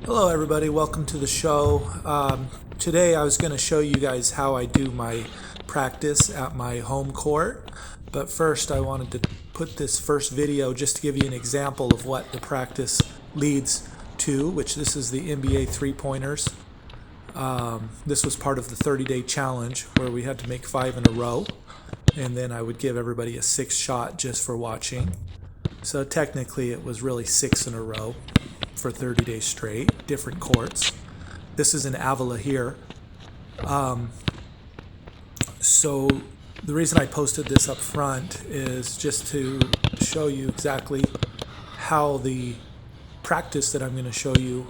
Hello everybody, welcome to the show. Today I was going to show you guys how I do my practice at my home court, but first I wanted to put this first video just to give you an example of what the practice leads to, which this is the NBA three-pointers. This was part of the 30-day challenge where we had to make 5 in a row, and then I would give everybody a 6th shot just for watching. So technically it was really 6 in a row for 30 days straight, different courts. This is in Avila here. So the reason I posted this up front is just to show you exactly how the practice that I'm going to show you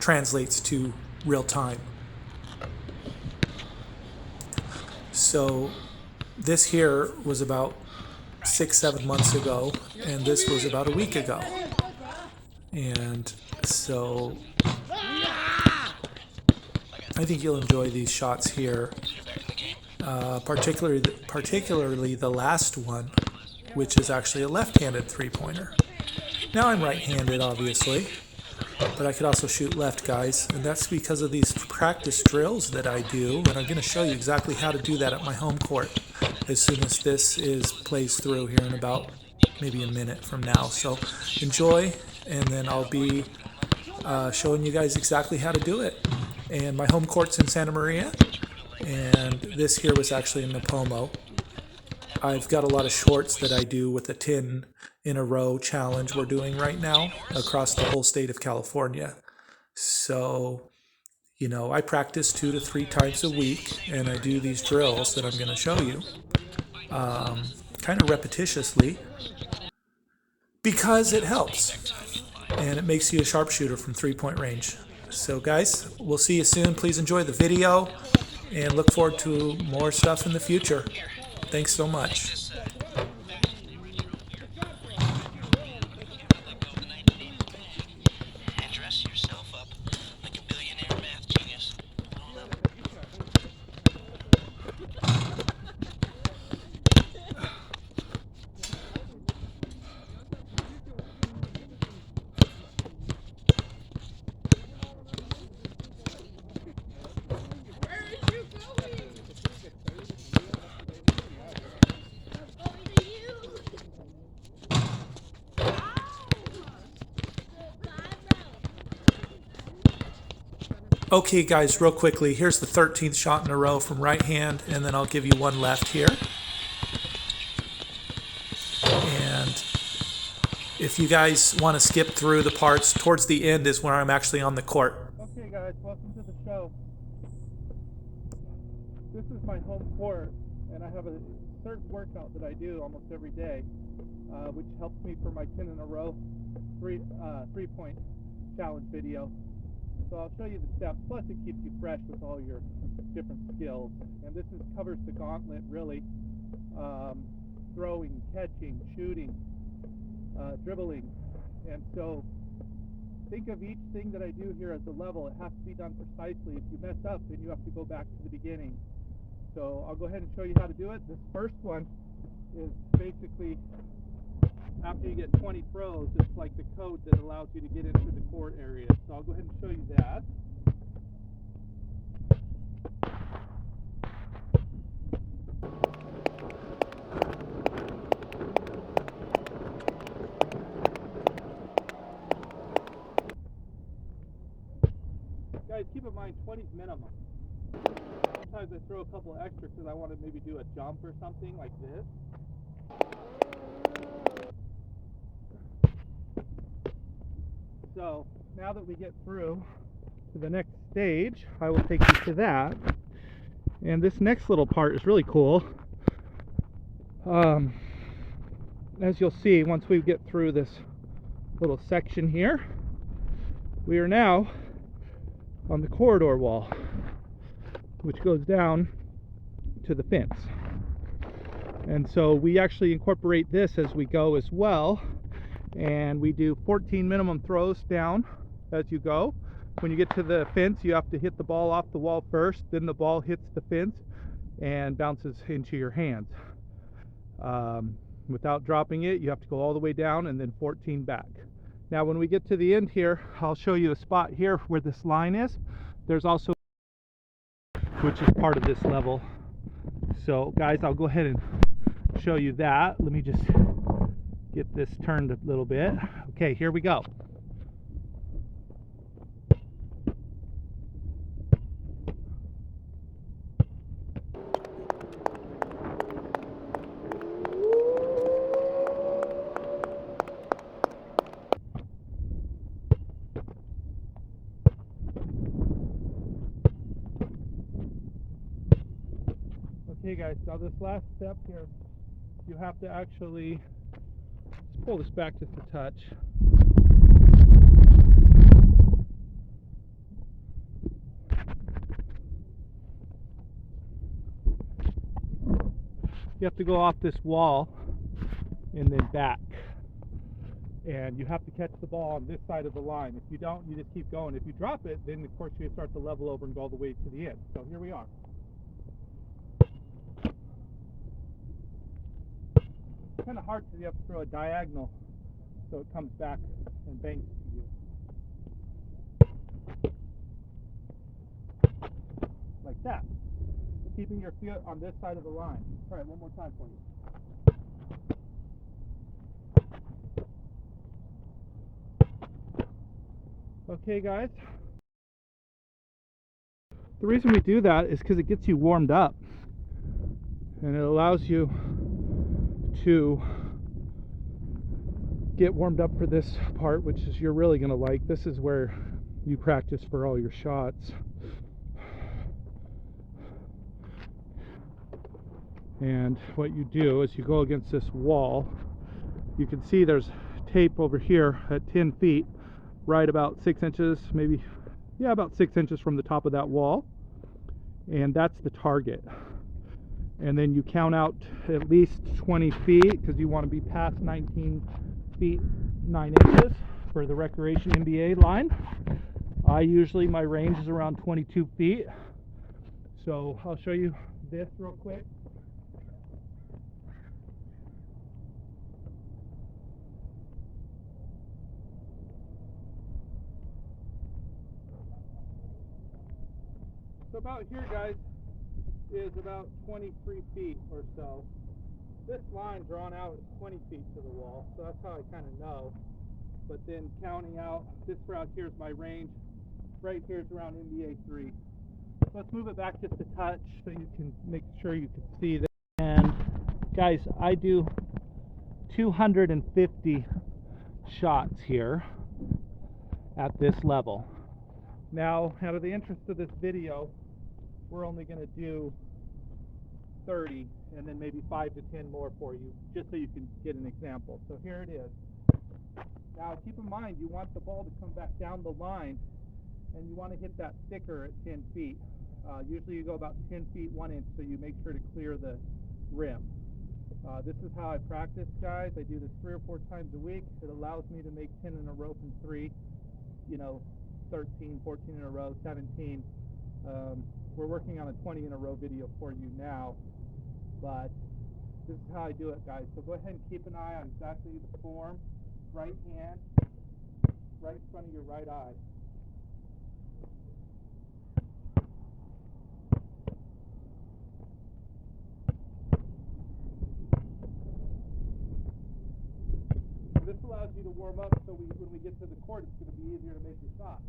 translates to real time. So this here was about 6-7 months ago, and this was about a week ago. And so I think you'll enjoy these shots here, particularly the last one, which is actually a left-handed three-pointer. Now I'm right-handed, obviously, but I could also shoot left, guys, and that's because of these practice drills that I do, and I'm going to show you exactly how to do that at my home court as soon as this plays through here in about maybe a minute from now. So enjoy, and then I'll be showing you guys exactly how to do it. And my home court's in Santa Maria, and this here was actually in Napomo. I've got a lot of shorts that I do with the 10 in a row challenge we're doing right now across the whole state of California. So, you know, I practice 2 to 3 times a week, and I do these drills that I'm going to show you kind of repetitiously because it helps, and it makes you a sharpshooter from 3-point range. So guys, we'll see you soon. Please enjoy the video and look forward to more stuff in the future. Thanks so much. Okay guys, real quickly, here's the 13th shot in a row from right hand, and then I'll give you one left here. And if you guys want to skip through the parts, towards the end is where I'm actually on the court. Okay guys, welcome to the show. This is my home court, and I have a certain workout that I do almost every day, which helps me for my 10 in a row three-point challenge video. So I'll show you the steps, plus it keeps you fresh with all your different skills. And this covers the gauntlet, really. Throwing, catching, shooting, dribbling. And so think of each thing that I do here as a level. It has to be done precisely. If you mess up, then you have to go back to the beginning. So I'll go ahead and show you how to do it. This first one is basically after you get 20 throws, it's like the code that allows you to get into the court area. So I'll go ahead and show you that. Guys, keep in mind 20 is minimum. Sometimes I throw a couple extra because I want to maybe do a jump or something like this. So now that we get through to the next stage, I will take you to that. And this next little part is really cool. As you'll see, once we get through this little section here, we are now on the corridor wall, which goes down to the fence. And so we actually incorporate this as we go as well. And we do 14 minimum throws down as you go. When you get to the fence, you have to hit the ball off the wall first, then the ball hits the fence and bounces into your hands. Without dropping it, you have to go all the way down and then 14 back. Now when we get to the end here, I'll show you a spot here where this line is. There's also, which is part of this level. So guys, I'll go ahead and show you that. Let me just get this turned a little bit. Okay, here we go. Okay guys, now this last step here, you have to actually, let's pull this back just a touch. You have to go off this wall and then back. And you have to catch the ball on this side of the line. If you don't, you just keep going. If you drop it, then of course you start to level over and go all the way to the end. So here we are. It's kind of hard because you have to throw a diagonal so it comes back and bangs to you. Like that. Keeping your foot on this side of the line. All right, one more time for you. Okay guys, the reason we do that is because it gets you warmed up and it allows you to get warmed up for this part, which is you're really going to like. This is where you practice for all your shots. And what you do is you go against this wall. You can see there's tape over here at 10 feet, right about 6 inches, maybe, yeah, about 6 inches from the top of that wall. And that's the target. And then you count out at least 20 feet because you want to be past 19 feet 9 inches for the recreation NBA line. My range is around 22 feet. So I'll show you this real quick. So about here, guys, is about 23 feet or so. This line drawn out is 20 feet to the wall, so that's how I kind of know. But then counting out, this route here is my range. Right here is around NBA 3. So let's move it back just a touch so you can make sure you can see that. And guys, I do 250 shots here at this level. Now, out of the interest of this video, we're only going to do 30 and then maybe 5 to 10 more for you, just so you can get an example. So here it is. Now keep in mind, you want the ball to come back down the line and you want to hit that sticker at 10 feet. Usually you go about 10 feet 1 inch, so you make sure to clear the rim. This is how I practice, guys. I do this 3 or 4 times a week. It allows me to make 10 in a row from 3, 13, 14 in a row, 17. We're working on a 20 in a row video for you now, but this is how I do it, guys. So go ahead and keep an eye on exactly the form. Right hand, right in front of your right eye. This allows you to warm up so when we get to the court, it's going to be easier to make your shot.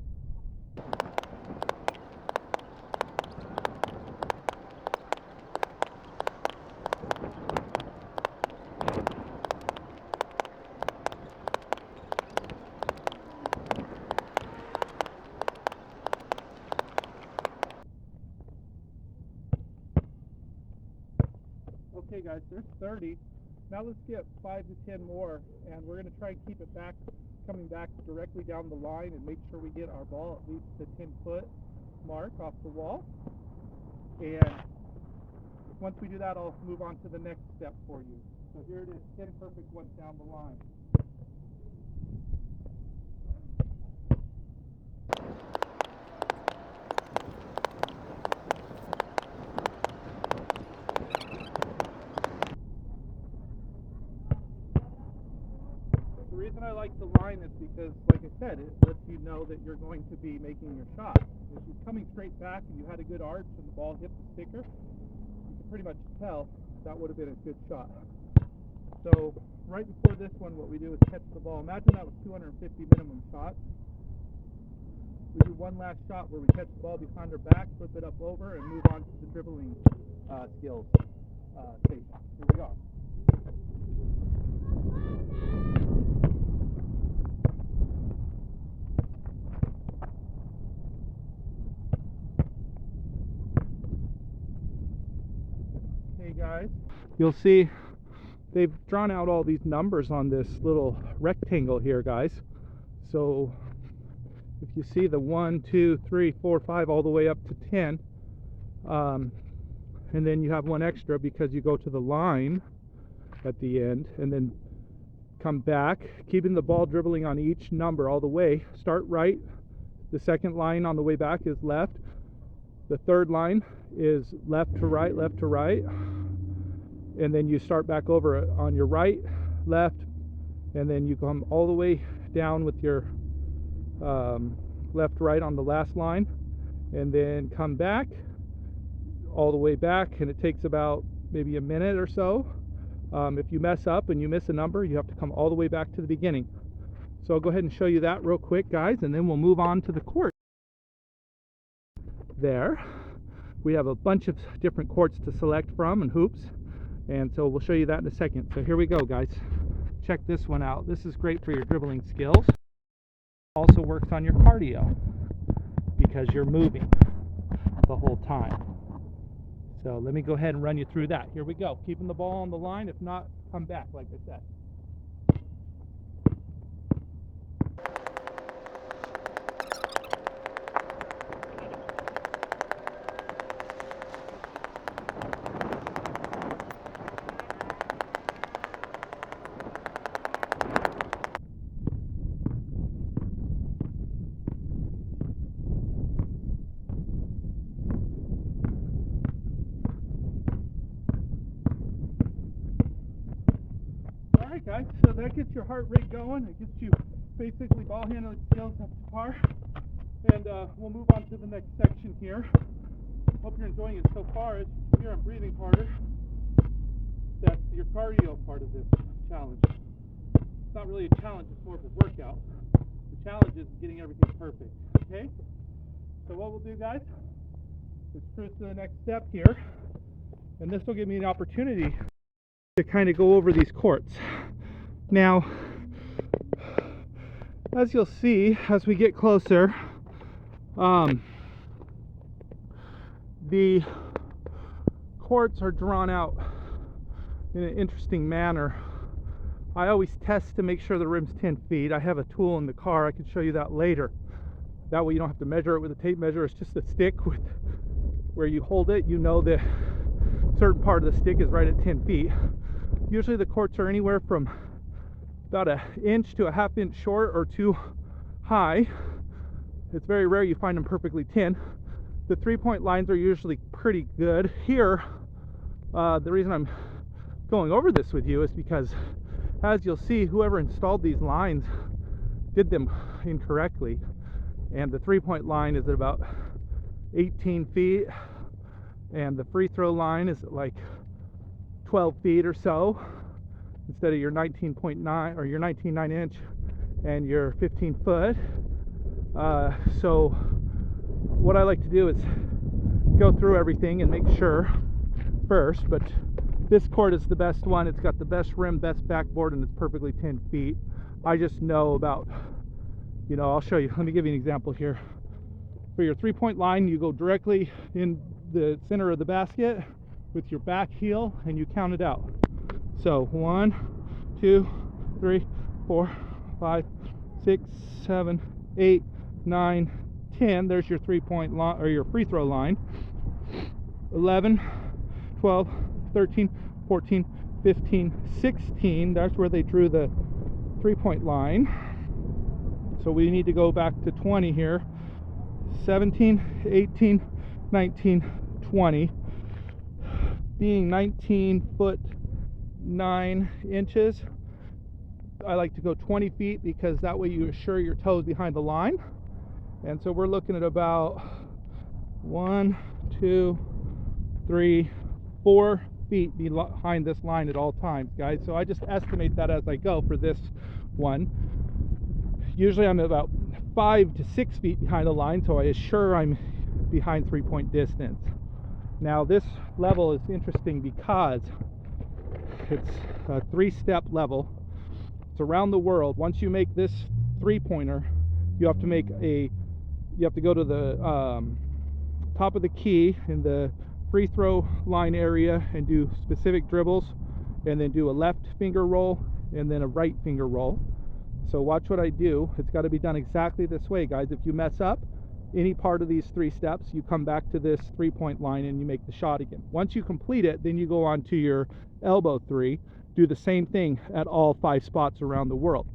Okay guys, there's 30. Now let's get 5 to 10 more, and we're going to try and keep it back, coming back directly down the line, and make sure we get our ball at least the 10-foot mark off the wall. And once we do that, I'll move on to the next step for you. So here it is, 10 perfect ones down the line. The reason I like like the line is because, like I said, it lets you know that you're going to be making your shot. If you're coming straight back and you had a good arch and the ball hit the sticker, you can pretty much tell that would have been a good shot. So right before this one, what we do is catch the ball. Imagine that was 250 minimum shots. We do one last shot where we catch the ball behind our back, flip it up over, and move on to the dribbling skills station. Here we go. Okay, guys, you'll see they've drawn out all these numbers on this little rectangle here, guys. So if you see the 1, 2, 3, 4, 5 all the way up to 10, and then you have one extra because you go to the line at the end and then come back, keeping the ball dribbling on each number all the way. Start right, the second line on the way back is left, the third line is left to right, and then you start back over on your right, left, and then you come all the way down with your left, right on the last line, and then come back all the way back, and it takes about maybe a minute or so. If you mess up and you miss a number, you have to come all the way back to the beginning. So I'll go ahead and show you that real quick, guys, and then we'll move on to the court. There we have a bunch of different courts to select from and hoops, and so we'll show you that in a second. So here we go, guys. Check this one out. This is great for your dribbling skills. Also works on your cardio because you're moving the whole time. So let me go ahead and run you through that. Here we go. Keeping the ball on the line. If not, come back, like I said. Alright guys, so that gets your heart rate going. It gets you basically ball handling skills up to par. And we'll move on to the next section here. Hope you're enjoying it so far. As you can hear, I'm breathing harder. That's your cardio part of this challenge. It's not really a challenge, it's more of a workout. The challenge is getting everything perfect. Okay? So what we'll do, guys, is cruise to the next step here. And this will give me an opportunity to kind of go over these courts. Now, as you'll see as we get closer, the courts are drawn out in an interesting manner. I always test to make sure the rim's 10 feet. I have a tool in the car. I can show you that later. That way you don't have to measure it with a tape measure. It's just a stick with where you hold it. You know the certain part of the stick is right at 10 feet. Usually the courts are anywhere from about an inch to a half inch short or too high. It's very rare you find them perfectly 10. The 3-point lines are usually pretty good. Here, the reason I'm going over this with you is because, as you'll see, whoever installed these lines did them incorrectly. And the 3-point line is at about 18 feet, and the free throw line is at like 12 feet or so, instead of your 19.9 or your 19.9 inch and your 15 foot. So what I like to do is go through everything and make sure first, but this court is the best one. It's got the best rim, best backboard, and it's perfectly 10 feet. I just know about, I'll show you. Let me give you an example here. For your 3-point line, you go directly in the center of the basket with your back heel and you count it out. So 1, 2, 3, 4, 5, 6, 7, 8, 9, 10. There's your 3-point line or your free throw line. 11, 12, 13, 14, 15, 16. That's where they drew the 3-point line. So we need to go back to 20 here. 17, 18, 19, 20. Being 19 foot 9 inches, I like to go 20 feet because that way you assure your toes behind the line. And so we're looking at about 1, 2, 3, 4 feet behind this line at all times, guys. So I just estimate that as I go for this one. Usually I'm about 5 to 6 feet behind the line, so I assure I'm behind 3-point distance. Now this level is interesting because it's a 3-step level. It's around the world. Once you make this 3-pointer, you have to go to the top of the key in the free throw line area and do specific dribbles, and then do a left finger roll and then a right finger roll. So watch what I do. It's got to be done exactly this way, guys. If you mess up any part of these 3 steps, you come back to this 3-point line and you make the shot again. Once you complete it, then you go on to your elbow 3. Do the same thing at all 5 spots around the world.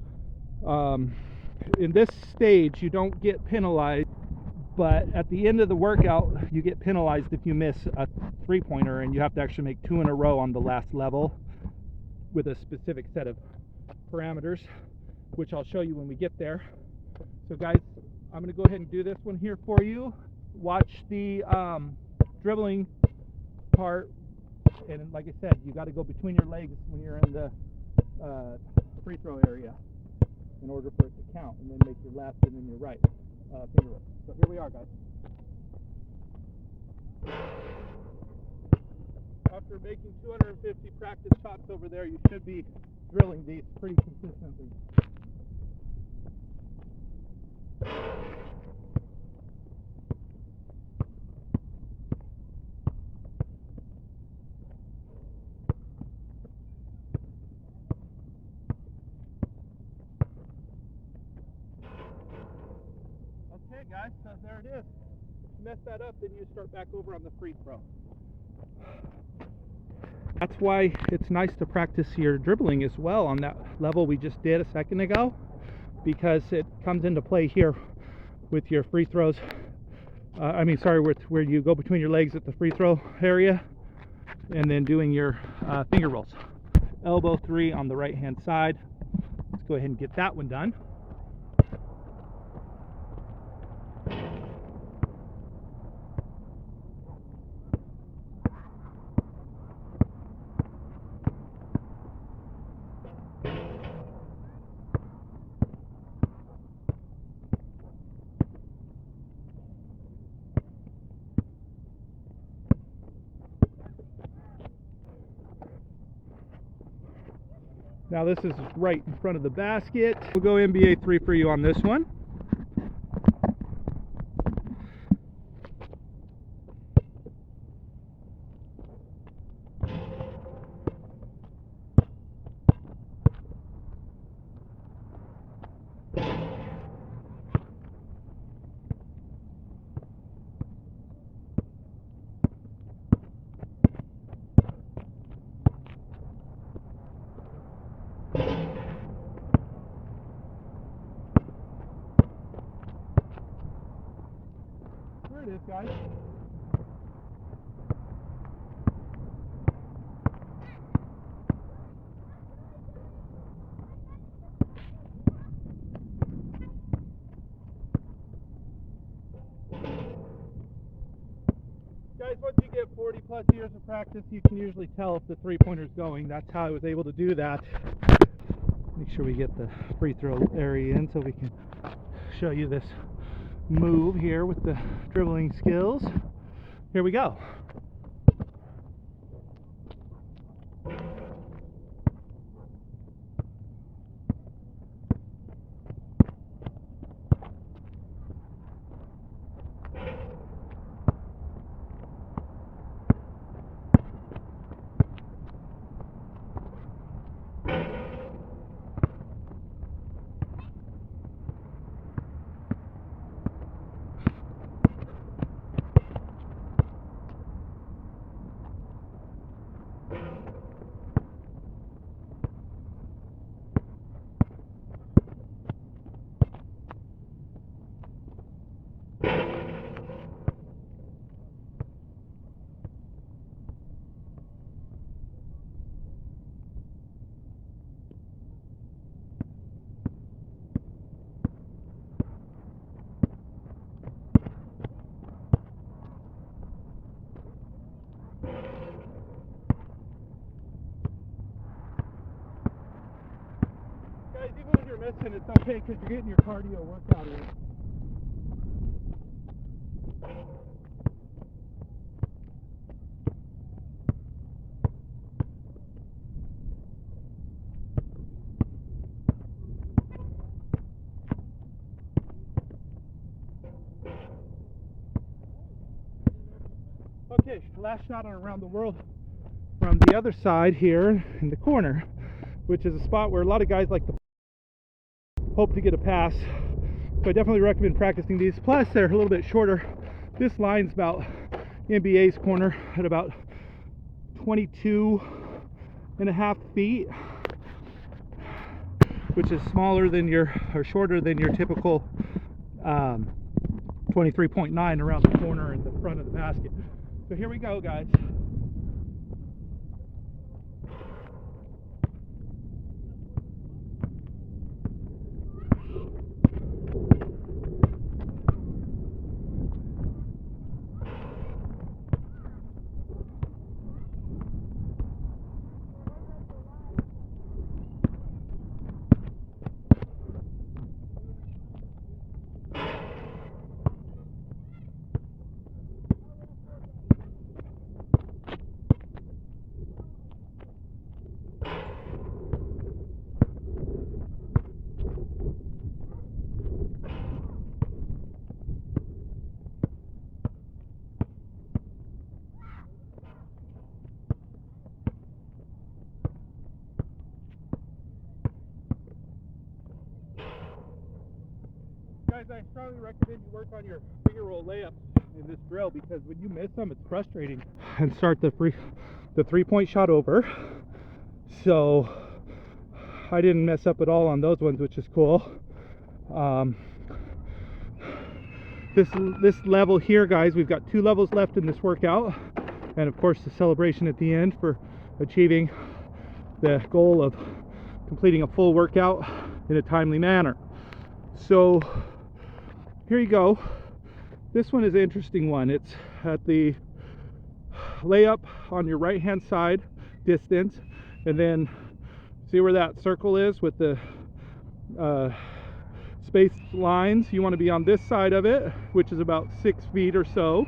In this stage, you don't get penalized, but at the end of the workout, you get penalized if you miss a 3-pointer, and you have to actually make 2 in a row on the last level with a specific set of parameters, which I'll show you when we get there. So guys, I'm going to go ahead and do this one here for you. Watch the dribbling part, and like I said, you got to go between your legs when you're in the free throw area in order for it to count, and then make your left and then your right finger roll. So here we are, guys. After making 250 practice shots over there, you should be drilling these pretty consistently. Okay, guys, so there it is. If you mess that up, then you start back over on the free throw. That's why it's nice to practice your dribbling as well on that level we just did a second ago, because it comes into play here with your free throws. With where you go between your legs at the free throw area, and then doing your finger rolls. Elbow 3 on the right hand side. Let's go ahead and get that one done. Now this is right in front of the basket. We'll go NBA 3 for you on this one. There it is, guys. Guys, once you get 40 plus years of practice, you can usually tell if the 3-pointer is going. That's how I was able to do that. Make sure we get the free throw area in so we can show you this move here with the dribbling skills. Here we go. you're missing, it's okay because you're getting your cardio workout in. Okay, last shot on Around the World from the other side here in the corner, which is a spot where a lot of guys like to hope to get a pass. So I definitely recommend practicing these. Plus, they're a little bit shorter. This line's about NBA's corner at about 22.5 feet, which is smaller than or shorter than your typical 23.9 around the corner in the front of the basket. So here we go, guys. Guys, I strongly recommend you work on your finger roll layups in this drill, because when you miss them, it's frustrating. And start the three-point shot over. So I didn't mess up at all on those ones, which is cool. This level here, guys, we've got 2 levels left in this workout, and of course the celebration at the end for achieving the goal of completing a full workout in a timely manner. So here you go. This one is an interesting one. It's at the layup on your right hand side distance, and then see where that circle is with the spaced lines. You want to be on this side of it, which is about 6 feet or so.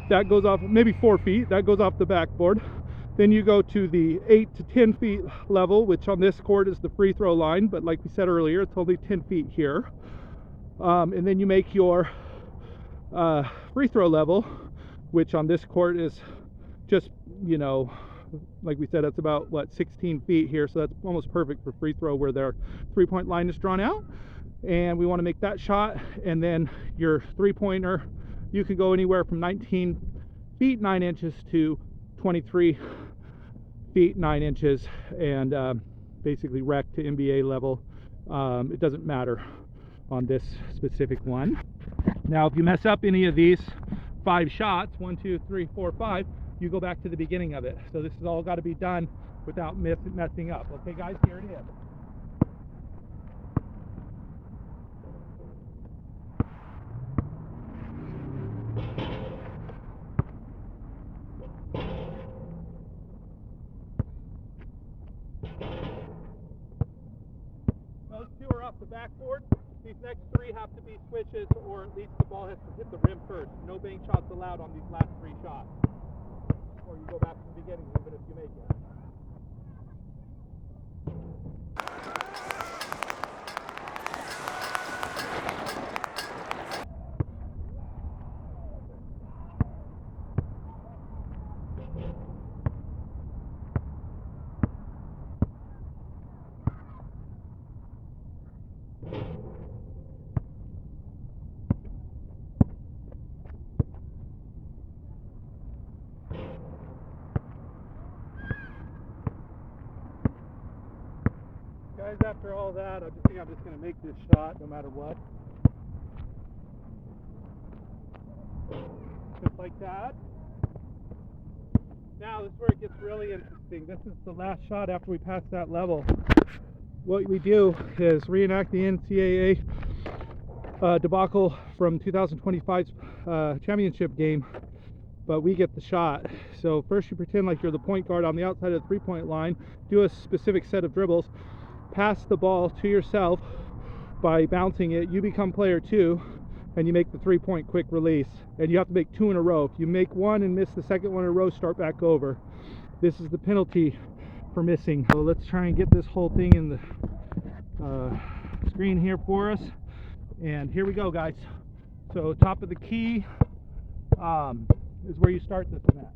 That goes off, maybe 4 feet, that goes off the backboard. Then you go to the 8 to 10 feet level, which on this court is the free throw line, but like we said earlier, it's only 10 feet here. And then you make your free throw level, which on this court is just, you know, like we said, that's about, what, 16 feet here, so that's almost perfect for free throw where their three-point line is drawn out. And we want to make that shot, and then your three-pointer, you can go anywhere from 19 feet 9 inches to 23 feet 9 inches, and basically rec to NBA level. It doesn't matter on this specific one. Now, if you mess up any of these 5 shots, 1, 2, 3, 4, 5, you go back to the beginning of it. So this has all got to be done without messing up. Okay, guys, here it is. Those 2 are off the backboard. These next 3 have to be switches, or at least the ball has to hit the rim first. No bank shots allowed on these last 3 shots. Or you go back to the beginning, even if you make it. Guys, after all that, I think I'm just going to make this shot no matter what. Just like that. Now, this is where it gets really interesting. This is the last shot after we pass that level. What we do is reenact the NCAA debacle from 2025's championship game, but we get the shot. So first you pretend like you're the point guard on the outside of the three-point line, do a specific set of dribbles, pass the ball to yourself, by bouncing it, you become player 2 and you make the 3-point quick release, and you have to make 2 in a row. If you make 1 and miss the second one in a row, start back over. This is the penalty for missing. So let's try and get this whole thing in the screen here for us. And here we go, guys. So top of the key is where you start this one at.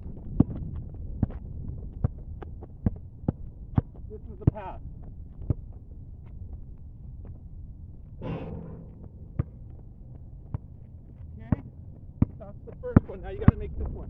This is the pass. Okay, that's the first one. Now you got to make this one.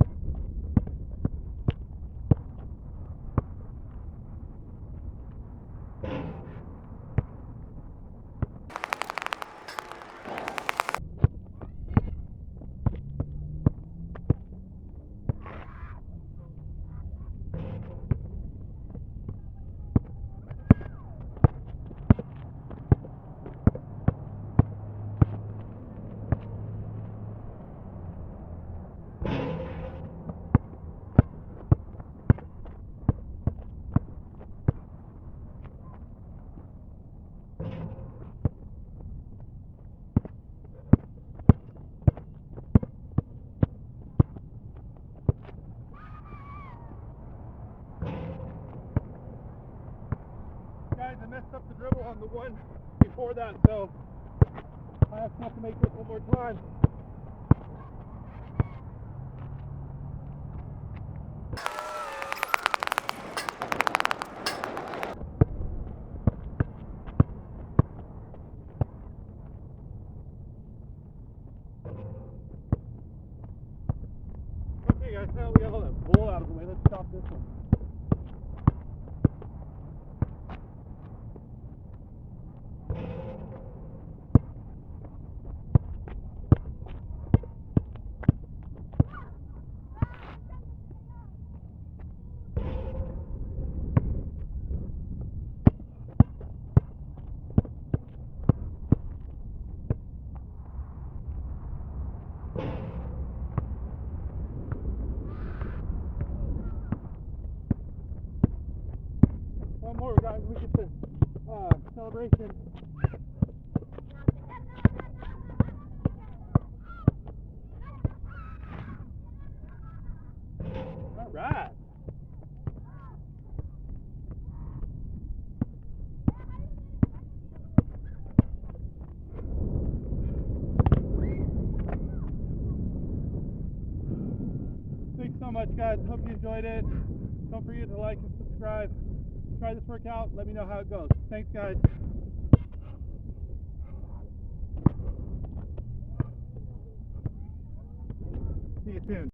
Guys, I messed up the dribble on the one before that, so I have to make this one more time. Okay guys, now we got all that bull out of the way. Let's stop this one. One more, guys, we get the celebration. All right. Thanks so much, guys. Hope you enjoyed it. Don't forget to like and subscribe. Try this workout. Let me know how it goes. Thanks, guys. See you soon.